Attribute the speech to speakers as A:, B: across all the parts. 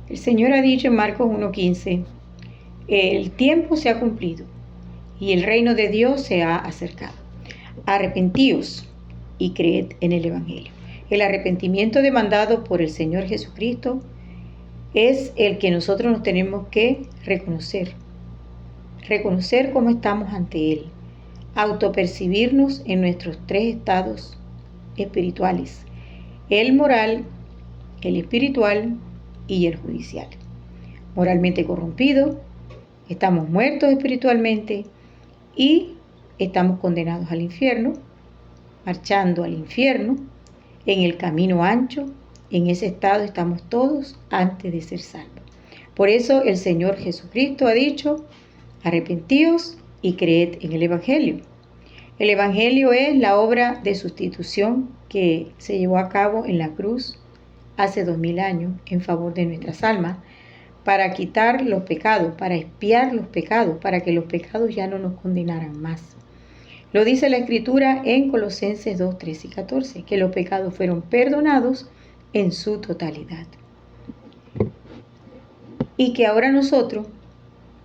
A: El Señor ha dicho en Marcos 1:15, el tiempo se ha cumplido y el reino de Dios se ha acercado. Arrepentíos y creed en el Evangelio. El arrepentimiento demandado por el Señor Jesucristo es el que nosotros nos tenemos que reconocer cómo estamos ante Él, autopercibirnos en nuestros tres estados espirituales, el moral, el espiritual y el judicial. Moralmente corrompido, estamos muertos espiritualmente y estamos condenados al infierno, marchando al infierno, en el camino ancho. En ese estado estamos todos antes de ser salvos. Por eso el Señor Jesucristo ha dicho, arrepentíos y creed en el Evangelio. El Evangelio es la obra de sustitución que se llevó a cabo en la cruz hace 2000 años en favor de nuestras almas, para quitar los pecados, para expiar los pecados, para que los pecados ya no nos condenaran más. Lo dice la Escritura en Colosenses 2, 13 y 14, que los pecados fueron perdonados en su totalidad. Y que ahora nosotros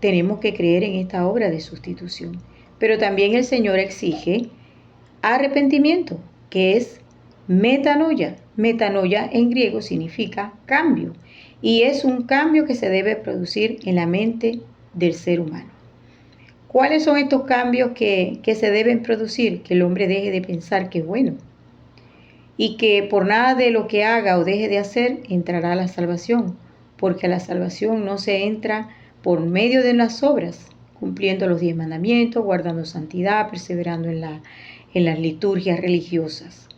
A: tenemos que creer en esta obra de sustitución. Pero también el Señor exige arrepentimiento, que es metanoia. Metanoia en griego significa cambio. Y es un cambio que se debe producir en la mente del ser humano. ¿Cuáles son estos cambios que se deben producir? Que el hombre deje de pensar que es bueno y que por nada de lo que haga o deje de hacer entrará a la salvación, porque a la salvación no se entra por medio de las obras, cumpliendo los 10 mandamientos, guardando santidad, perseverando en las liturgias religiosas.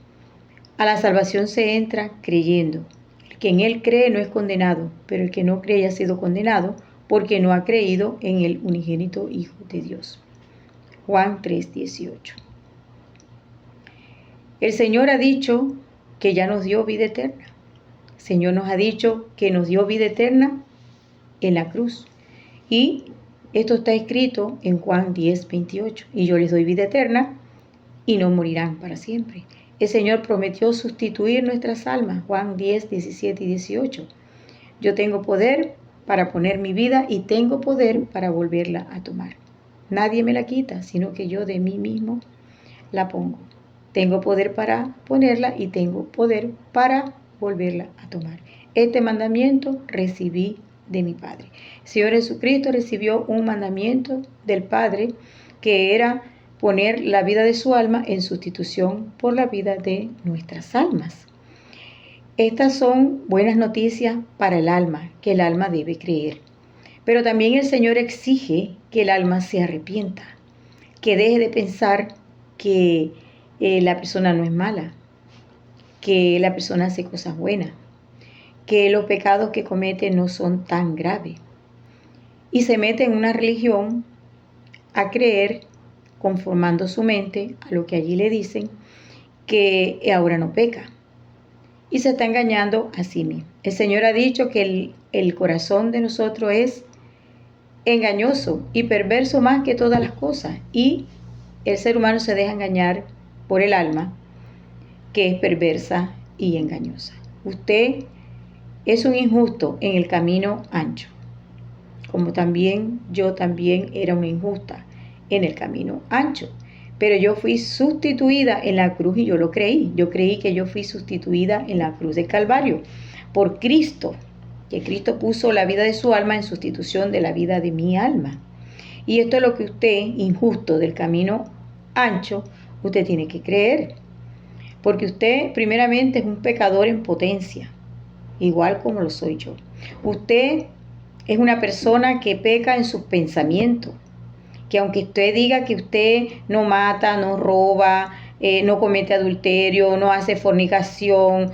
A: A la salvación se entra creyendo. El que en Él cree no es condenado, pero el que no cree ya ha sido condenado porque no ha creído en el unigénito Hijo de Dios. Juan 3:18. El Señor ha dicho que ya nos dio vida eterna. El Señor nos ha dicho que nos dio vida eterna en la cruz. Y esto está escrito en Juan 10:28. Y yo les doy vida eterna y no morirán para siempre. El Señor prometió sustituir nuestras almas. Juan 10, 17 y 18. Yo tengo poder para poner mi vida y tengo poder para volverla a tomar. Nadie me la quita, sino que yo de mí mismo la pongo. Tengo poder para ponerla y tengo poder para volverla a tomar. Este mandamiento recibí de mi Padre. El Señor Jesucristo recibió un mandamiento del Padre que era poner la vida de su alma en sustitución por la vida de nuestras almas. Estas son buenas noticias para el alma, que el alma debe creer. Pero también el Señor exige que el alma se arrepienta, que deje de pensar que la persona no es mala, que la persona hace cosas buenas, que los pecados que comete no son tan graves. Y se mete en una religión a creer, conformando su mente a lo que allí le dicen, que ahora no peca. Y se está engañando a sí mismo. El Señor ha dicho que el corazón de nosotros es engañoso y perverso más que todas las cosas. Y el ser humano se deja engañar por el alma, que es perversa y engañosa. Usted es un injusto en el camino ancho, como también yo también era una injusta en el camino ancho. Pero yo fui sustituida en la cruz y yo lo creí. Yo creí que yo fui sustituida en la cruz del Calvario por Cristo, que Cristo puso la vida de su alma en sustitución de la vida de mi alma. Y esto es lo que usted, injusto del camino ancho, usted tiene que creer. Porque usted primeramente es un pecador en potencia, igual como lo soy yo. Usted es una persona que peca en sus pensamientos, que aunque usted diga que usted no mata, no roba, no comete adulterio, no hace fornicación,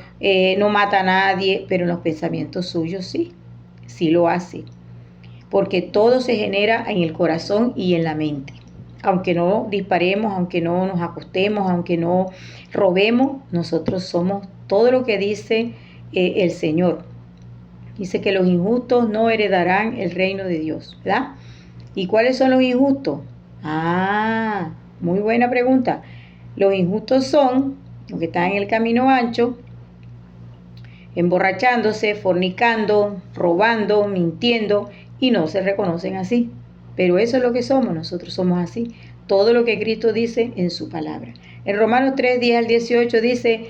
A: no mata a nadie, pero en los pensamientos suyos sí lo hace. Porque todo se genera en el corazón y en la mente. Aunque no disparemos, aunque no nos acostemos, aunque no robemos, nosotros somos todo lo que dice el Señor. Dice que los injustos no heredarán el reino de Dios, ¿verdad? ¿Y cuáles son los injustos? Muy buena pregunta. Los injustos son los que están en el camino ancho, emborrachándose, fornicando, robando, mintiendo, y no se reconocen así. Pero eso es lo que somos, nosotros somos así. Todo lo que Cristo dice en su palabra. En Romanos 3, 10 al 18 dice,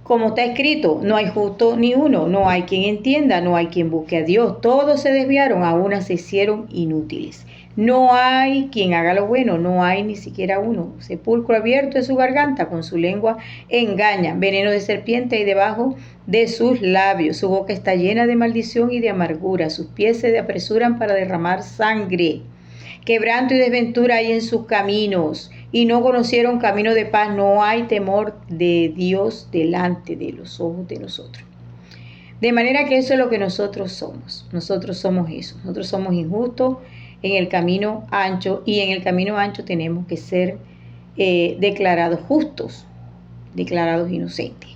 A: como está escrito, no hay justo ni uno, no hay quien entienda, no hay quien busque a Dios. Todos se desviaron, a una se hicieron inútiles. No hay quien haga lo bueno, no hay ni siquiera uno. Sepulcro abierto es su garganta, con su lengua engaña. Veneno de serpiente hay debajo de sus labios. Su boca está llena de maldición y de amargura. Sus pies se apresuran para derramar sangre. Quebranto y desventura hay en sus caminos, y no conocieron camino de paz. No hay temor de Dios delante de los ojos de nosotros. De manera que eso es lo que nosotros somos. Nosotros somos eso. Nosotros somos injustos en el camino ancho, y en el camino ancho tenemos que ser declarados justos, declarados inocentes.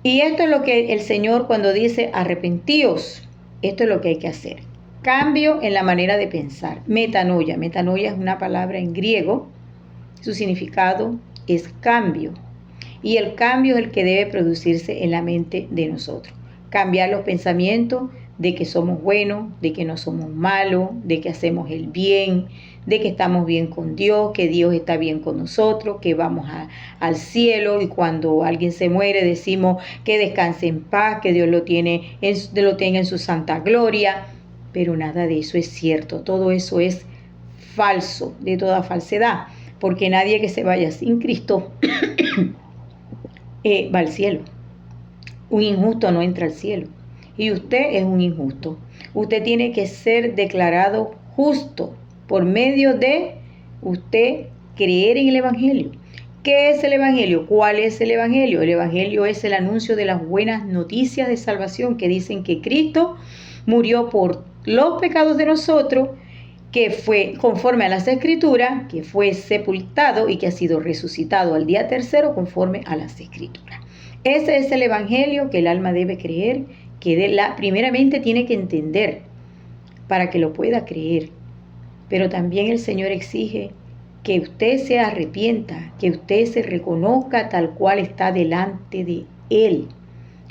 A: Y esto es lo que el Señor, cuando dice arrepentíos, esto es lo que hay que hacer. Cambio en la manera de pensar. Metanoia. Metanoia es una palabra en griego. Su significado es cambio. Y el cambio es el que debe producirse en la mente de nosotros. Cambiar los pensamientos de que somos buenos, de que no somos malos, de que hacemos el bien, de que estamos bien con Dios, que Dios está bien con nosotros, que vamos al cielo, y cuando alguien se muere decimos que descanse en paz, que Dios lo tenga en su santa gloria. Pero nada de eso es cierto. Todo eso es falso, de toda falsedad, porque nadie que se vaya sin Cristo va al cielo. Un injusto no entra al cielo, y usted es un injusto. Usted tiene que ser declarado justo por medio de usted creer en el Evangelio. ¿Qué es el Evangelio? ¿Cuál es el Evangelio? El Evangelio es el anuncio de las buenas noticias de salvación, que dicen que Cristo murió por los pecados de nosotros, que fue conforme a las Escrituras, que fue sepultado y que ha sido resucitado al día tercero conforme a las Escrituras. Ese es el Evangelio que el alma debe creer, que primeramente tiene que entender para que lo pueda creer. Pero también el Señor exige que usted se arrepienta, que usted se reconozca tal cual está delante de Él,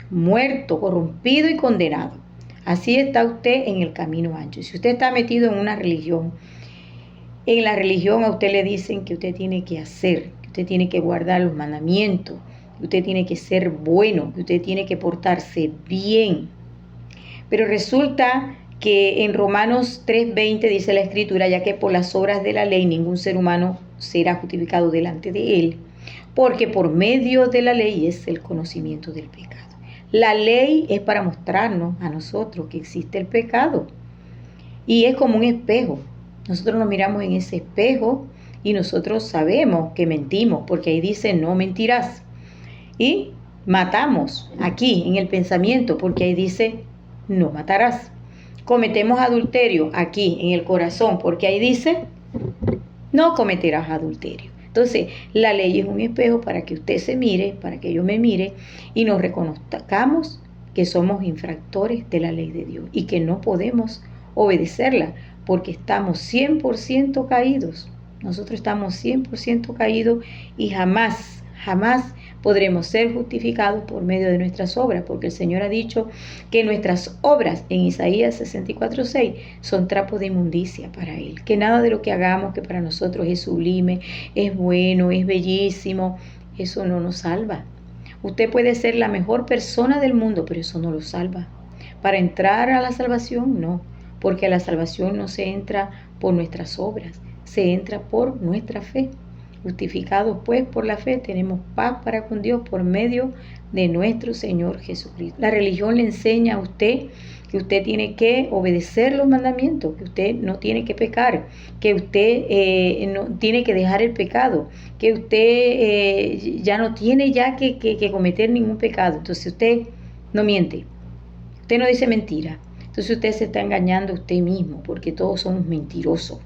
A: muerto, corrompido y condenado. Así está usted en el camino ancho. Si usted está metido en una religión, en la religión a usted le dicen que usted tiene que hacer, que usted tiene que guardar los mandamientos, que usted tiene que ser bueno, que usted tiene que portarse bien. Pero resulta que en Romanos 3:20 dice la Escritura, ya que por las obras de la ley ningún ser humano será justificado delante de Él, porque por medio de la ley es el conocimiento del pecado. La ley es para mostrarnos a nosotros que existe el pecado, y es como un espejo. Nosotros nos miramos en ese espejo y nosotros sabemos que mentimos, porque ahí dice no mentirás. Y matamos aquí en el pensamiento, porque ahí dice no matarás. Cometemos adulterio aquí en el corazón, porque ahí dice no cometerás adulterio. Entonces, la ley es un espejo para que usted se mire, para que yo me mire, y nos reconozcamos que somos infractores de la ley de Dios y que no podemos obedecerla porque estamos 100% caídos. Nosotros estamos 100% caídos y jamás podremos ser justificados por medio de nuestras obras, porque el Señor ha dicho que nuestras obras en Isaías 64:6 son trapos de inmundicia para Él, que nada de lo que hagamos que para nosotros es sublime, es bueno, es bellísimo, eso no nos salva. Usted puede ser la mejor persona del mundo, pero eso no lo salva. Para entrar a la salvación, no, porque a la salvación no se entra por nuestras obras, se entra por nuestra fe. Justificados pues por la fe, tenemos paz para con Dios por medio de nuestro Señor Jesucristo. La religión le enseña a usted que usted tiene que obedecer los mandamientos, que usted no tiene que pecar, que usted no tiene que dejar el pecado, que usted ya no tiene que cometer ningún pecado. Entonces usted no miente, usted no dice mentira. Entonces usted se está engañando a usted mismo, porque todos somos mentirosos.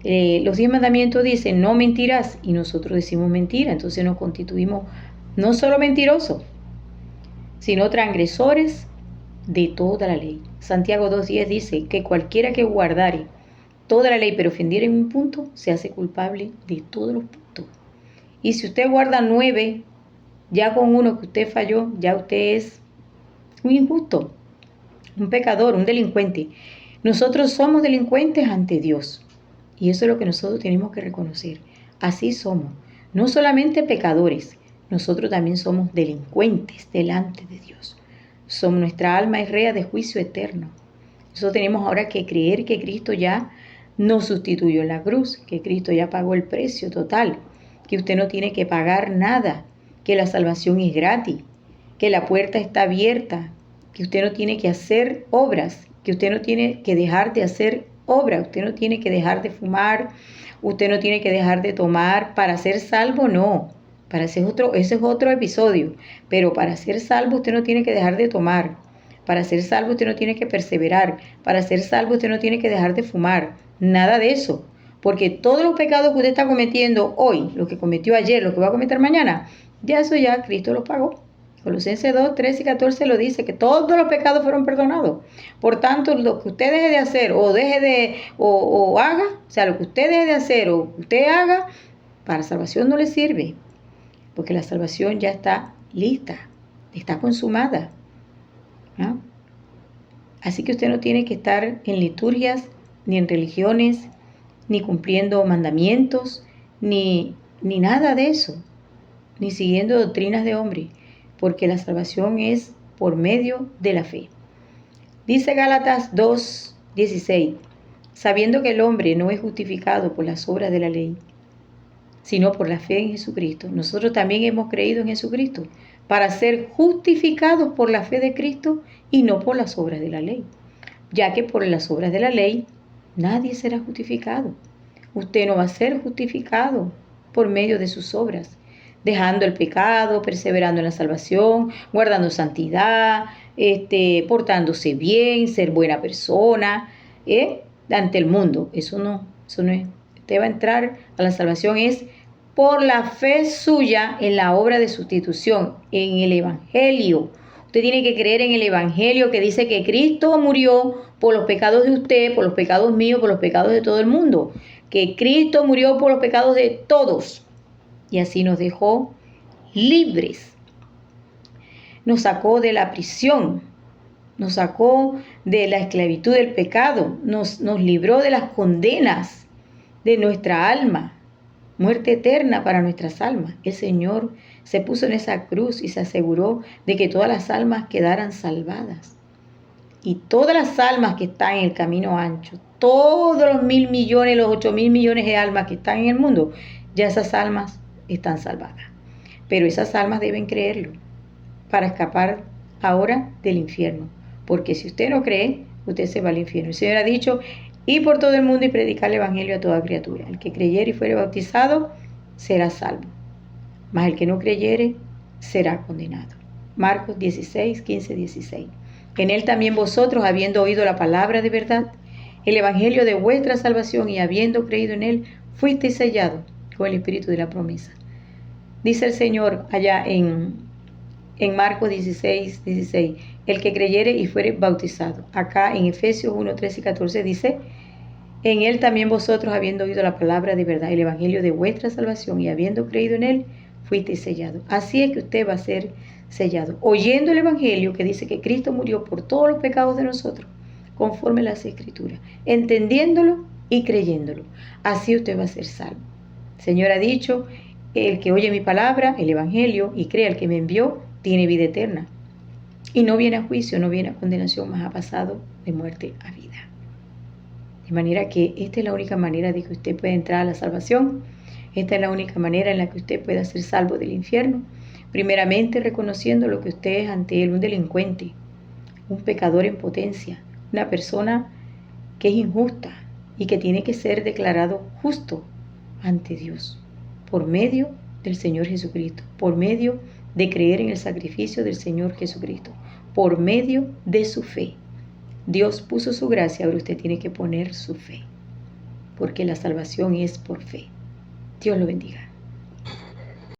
A: Los 10 mandamientos dicen no mentirás, y nosotros decimos mentira. Entonces nos constituimos no solo mentirosos, sino transgresores de toda la ley. Santiago 2:10 dice que cualquiera que guardare toda la ley pero ofendiera en un punto, se hace culpable de todos los puntos. Y si usted guarda 9 Ya con uno que usted falló, ya usted es un injusto, un pecador, un delincuente. Nosotros somos delincuentes ante Dios. Y eso es lo que nosotros tenemos que reconocer. Así somos. No solamente pecadores, nosotros también somos delincuentes delante de Dios. Nuestra alma es rea de juicio eterno. Nosotros tenemos ahora que creer que Cristo ya nos sustituyó en la cruz, que Cristo ya pagó el precio total, que usted no tiene que pagar nada, que la salvación es gratis, que la puerta está abierta, que usted no tiene que hacer obras, que usted no tiene que dejar de hacer obras, usted no tiene que dejar de fumar, usted no tiene que dejar de tomar para ser salvo, no. Ese es otro episodio, pero para ser salvo usted no tiene que dejar de tomar, para ser salvo usted no tiene que perseverar, para ser salvo usted no tiene que dejar de fumar, nada de eso, porque todos los pecados que usted está cometiendo hoy, lo que cometió ayer, lo que va a cometer mañana, ya eso ya Cristo lo pagó. Colosenses 2, 13 y 14 lo dice, que todos los pecados fueron perdonados. Por tanto, lo que usted deje de hacer o deje de, o haga, o sea, lo que usted deje de hacer o usted haga, para salvación no le sirve, porque la salvación ya está lista, está consumada. ¿No? Así que usted no tiene que estar en liturgias, ni en religiones, ni cumpliendo mandamientos, ni nada de eso, ni siguiendo doctrinas de hombre, porque la salvación es por medio de la fe. Dice Gálatas 2:16, sabiendo que el hombre no es justificado por las obras de la ley, sino por la fe en Jesucristo. Nosotros también hemos creído en Jesucristo para ser justificados por la fe de Cristo y no por las obras de la ley, ya que por las obras de la ley nadie será justificado. Usted no va a ser justificado por medio de sus obras, dejando el pecado, perseverando en la salvación, guardando santidad, portándose bien, ser buena persona, ante el mundo. Eso no es. Usted va a entrar a la salvación es por la fe suya en la obra de sustitución, en el Evangelio. Usted tiene que creer en el Evangelio que dice que Cristo murió por los pecados de usted, por los pecados míos, por los pecados de todo el mundo. Que Cristo murió por los pecados de todos. Y así nos dejó libres. Nos sacó de la prisión. Nos sacó de la esclavitud del pecado. Nos libró de las condenas de nuestra alma. Muerte eterna para nuestras almas. El Señor se puso en esa cruz y se aseguró de que todas las almas quedaran salvadas. Y todas las almas que están en el camino ancho, todos los 1.000 millones, los 8.000 millones de almas que están en el mundo, ya esas almas están salvadas. Pero esas almas deben creerlo para escapar ahora del infierno. Porque si usted no cree, usted se va al infierno. El Señor ha dicho, ir por todo el mundo y predicar el evangelio a toda criatura. El que creyere y fuere bautizado será salvo, mas el que no creyere será condenado. Marcos 16, 15, 16. En él también vosotros, habiendo oído la palabra de verdad, el evangelio de vuestra salvación, y habiendo creído en él, fuisteis sellados con el espíritu de la promesa. Dice el Señor allá en Marcos 16, 16, el que creyere y fuere bautizado. Acá en Efesios 1, 13 y 14 dice, en él también vosotros, habiendo oído la palabra de verdad, el evangelio de vuestra salvación, y habiendo creído en él, fuisteis sellados. Así es que usted va a ser sellado, oyendo el evangelio que dice que Cristo murió por todos los pecados de nosotros, conforme a las escrituras, entendiéndolo y creyéndolo. Así usted va a ser salvo. El Señor ha dicho, el que oye mi palabra, el evangelio, y cree al que me envió, tiene vida eterna. Y no viene a juicio, no viene a condenación, mas ha pasado de muerte a vida. De manera que esta es la única manera de que usted pueda entrar a la salvación. Esta es la única manera en la que usted pueda ser salvo del infierno. Primeramente reconociendo lo que usted es ante él, un delincuente, un pecador en potencia, una persona que es injusta y que tiene que ser declarado justo ante Dios por medio del Señor Jesucristo, por medio de creer en el sacrificio del Señor Jesucristo, por medio de su fe. Dios puso su gracia, ahora usted tiene que poner su fe, porque la salvación es por fe. Dios lo bendiga.